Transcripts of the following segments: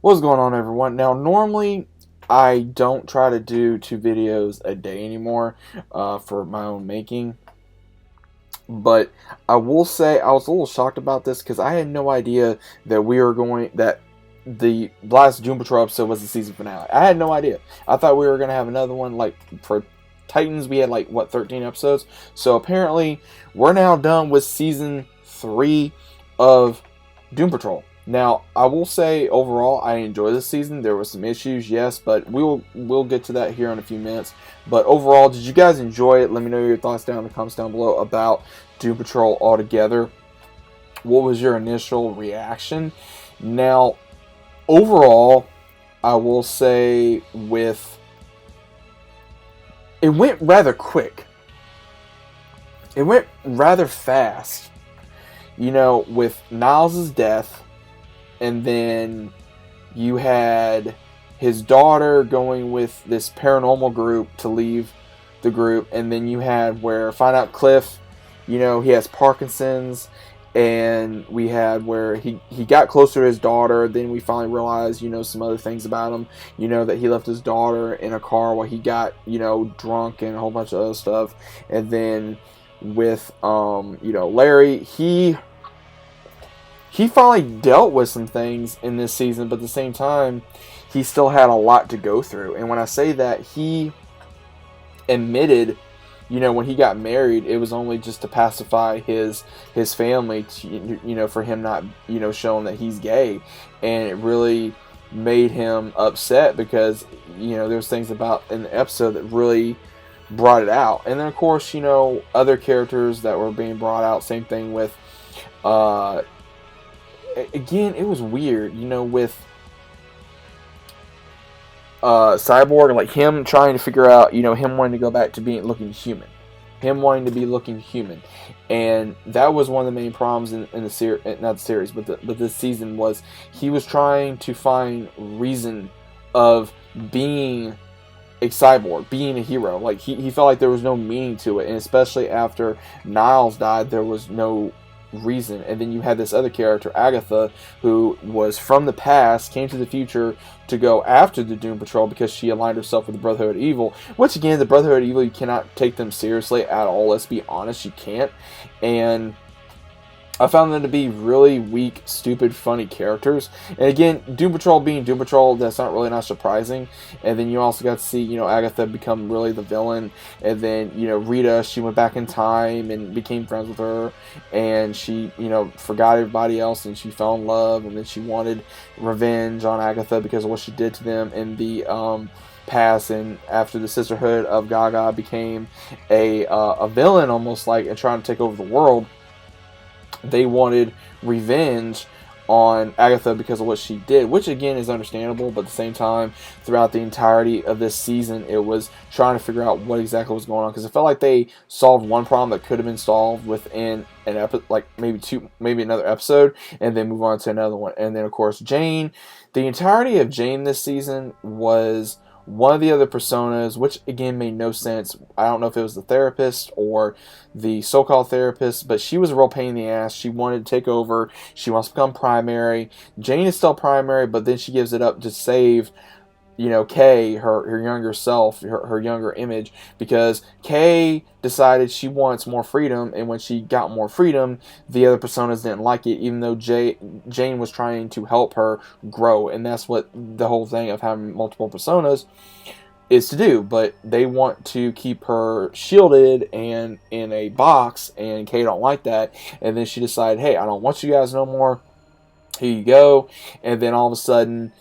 What's going on, everyone? Now, normally I don't try to do 2 videos a day anymore for my own making, but I will say I was a little shocked about this because I had no idea that the last Doom Patrol episode was the season finale. I had no idea. I thought we were going to have another one. Like for Titans, we had 13 episodes. So apparently, we're now done with season 3 of Doom Patrol. Now, I will say overall, I enjoy this season. There were some issues, yes, but we'll get to that here in a few minutes. But overall, did you guys enjoy it? Let me know your thoughts down in the comments down below about Doom Patrol altogether. What was your initial reaction? Now, overall, I will say it went rather quick. It went rather fast. With Niles' death, and then you had his daughter going with this paranormal group to leave the group, and then you had where find out Cliff, he has Parkinson's, and we had where he got closer to his daughter. Then we finally realized, some other things about him, that he left his daughter in a car while he got, drunk and a whole bunch of other stuff. And then with Larry, he finally dealt with some things in this season, but at the same time, he still had a lot to go through. And when I say that, he admitted, when he got married, it was only just to pacify his family, for him not, showing that he's gay. And it really made him upset because, there's things about in the episode that really brought it out. And then, of course, other characters that were being brought out, same thing with, again, it was weird, with Cyborg, like him trying to figure out, him wanting to go back to looking human, him wanting to be looking human, and that was one of the main problems in the series, not the series, but this season, was he was trying to find reason of being a cyborg, being a hero. Like he felt like there was no meaning to it, and especially after Niles died, there was no reason. And then you had this other character, Agatha, who was from the past, came to the future to go after the Doom Patrol because she aligned herself with the Brotherhood of Evil, which again, the Brotherhood of Evil, you cannot take them seriously at all. Let's be honest, you can't. And I found them to be really weak, stupid, funny characters. And again, Doom Patrol being Doom Patrol, that's not surprising. And then you also got to see, Agatha become really the villain. And then, Rita, she went back in time and became friends with her. And she, forgot everybody else, and she fell in love. And then she wanted revenge on Agatha because of what she did to them in the past. And after the Sisterhood of Gaga became a villain, almost like, and trying to take over the world, they wanted revenge on Agatha because of what she did, which again is understandable, but at the same time, throughout the entirety of this season, it was trying to figure out what exactly was going on, because it felt like they solved one problem that could have been solved within an episode, like maybe another episode, and then move on to another one. And then, of course, Jane, the entirety of Jane this season was one of the other personas, which again made no sense. I don't know if it was the therapist or the so-called therapist, but she was a real pain in the ass. She wanted to take over. She wants to become primary. Jane is still primary, but then she gives it up to save, Kay, her younger self, her younger image, because Kay decided she wants more freedom, and when she got more freedom, the other personas didn't like it, even though Jane was trying to help her grow. And that's what the whole thing of having multiple personas is to do. But they want to keep her shielded and in a box, and Kay don't like that. And then she decided, hey, I don't want you guys no more. Here you go. And then all of a sudden,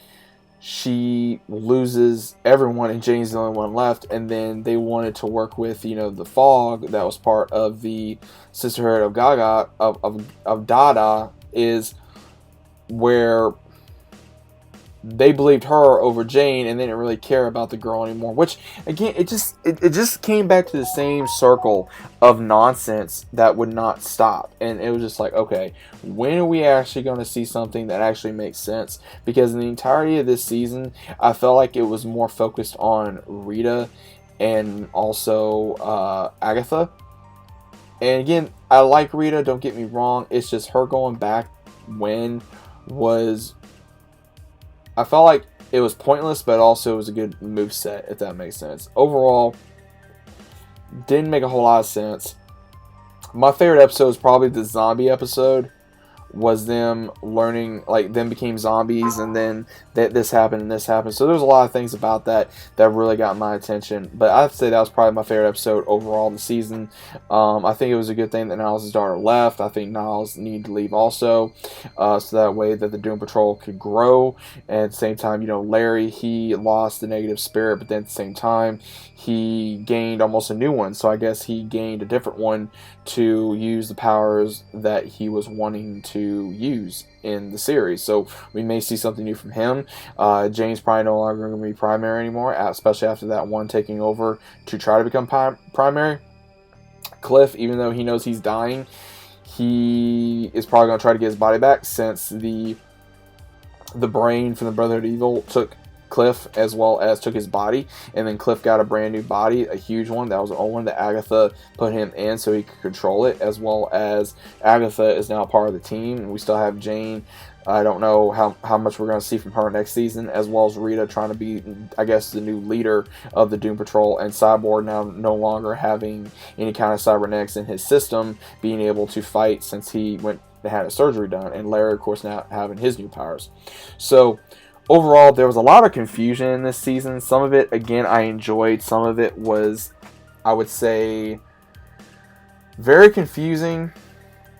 she loses everyone, and Jane's the only one left. And then they wanted to work with, the Fog that was part of the Sisterhood of Gaga, of Dada, is where they believed her over Jane, and they didn't really care about the girl anymore. Which again, it just came back to the same circle of nonsense that would not stop. And it was just like, okay, when are we actually going to see something that actually makes sense? Because in the entirety of this season, I felt like it was more focused on Rita and also Agatha. And again, I like Rita, don't get me wrong. It's just her going back when was, I felt like it was pointless, but also it was a good move set, if that makes sense. Overall, didn't make a whole lot of sense. My favorite episode is probably the zombie episode. Was them learning, like, them became zombies, and then this happened and this happened. So there's a lot of things about that that really got my attention. But I have to say that was probably my favorite episode overall of the season. I think it was a good thing that Niles' daughter left. I think Niles needed to leave also, so that way that the Doom Patrol could grow. And at the same time, Larry, he lost the negative spirit, but then at the same time, he gained almost a new one. So I guess he gained a different one to use the powers that he was wanting to use in the series. So we may see something new from him. Jane's probably no longer going to be primary anymore, especially after that one taking over to try to become primary. Cliff, even though he knows he's dying, he is probably going to try to get his body back, since the brain from the Brotherhood of Evil took Cliff as well as took his body, and then Cliff got a brand new body, a huge one. That was the old one that Agatha put him in so he could control it, as well as Agatha is now part of the team, and we still have Jane. I don't know how much we're going to see from her next season, as well as Rita trying to be, I guess, the new leader of the Doom Patrol, and Cyborg now no longer having any kind of cybernetics in his system, being able to fight since he had a surgery done, and Larry, of course, now having his new powers. So overall, there was a lot of confusion in this season. Some of it, again, I enjoyed. Some of it was, I would say, very confusing.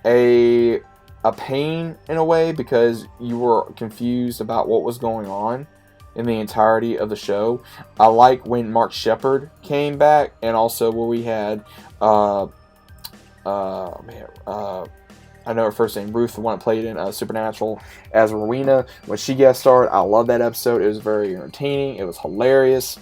A pain in a way, because you were confused about what was going on in the entirety of the show. I like when Mark Sheppard came back, and also where we had I know her first name, Ruth, the one that played in Supernatural as Rowena. When she guest starred, I love that episode. It was very entertaining. It was hilarious.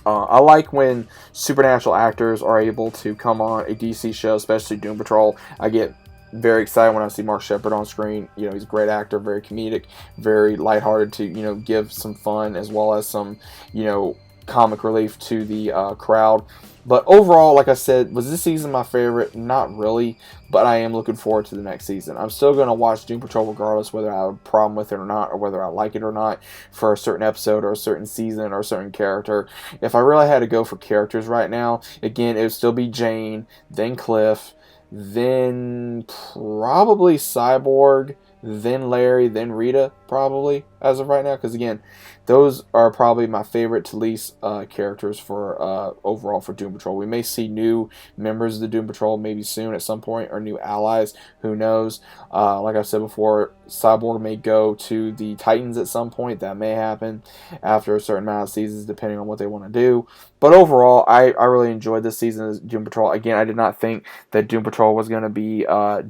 I like when supernatural actors are able to come on a DC show, especially Doom Patrol. I get very excited when I see Mark Sheppard on screen. He's a great actor, very comedic, very lighthearted to, give some fun as well as some, comic relief to the crowd. But overall, like I said, was this season my favorite? Not really, but I am looking forward to the next season. I'm still going to watch Doom Patrol regardless whether I have a problem with it or not, or whether I like it or not, for a certain episode or a certain season or a certain character. If I really had to go for characters right now, again, it would still be Jane, then Cliff, then probably Cyborg, then Larry, then Rita, probably, as of right now. Because, again, those are probably my favorite to least characters for overall for Doom Patrol. We may see new members of the Doom Patrol maybe soon at some point, or new allies. Who knows? Like I said before, Cyborg may go to the Titans at some point. That may happen after a certain amount of seasons, depending on what they want to do. But overall, I really enjoyed this season of Doom Patrol. Again, I did not think that Doom Patrol was going to be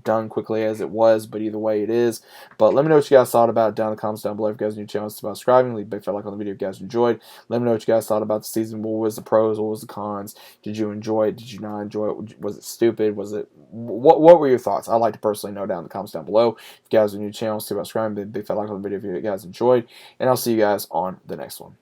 done quickly as it was, but either way it is. But let me know what you guys thought about it down in the comments down below. If you guys are new to the channel, subscribing, leave a big fat like on the video if you guys enjoyed. Let me know what you guys thought about the season. What was the pros? What was the cons? Did you enjoy it? Did you not enjoy it? Was it stupid? Was it what were your thoughts? I'd like to personally know down in the comments down below. If you guys are new to the channel, subscribe, leave a big fat like on the video if you guys enjoyed. And I'll see you guys on the next one.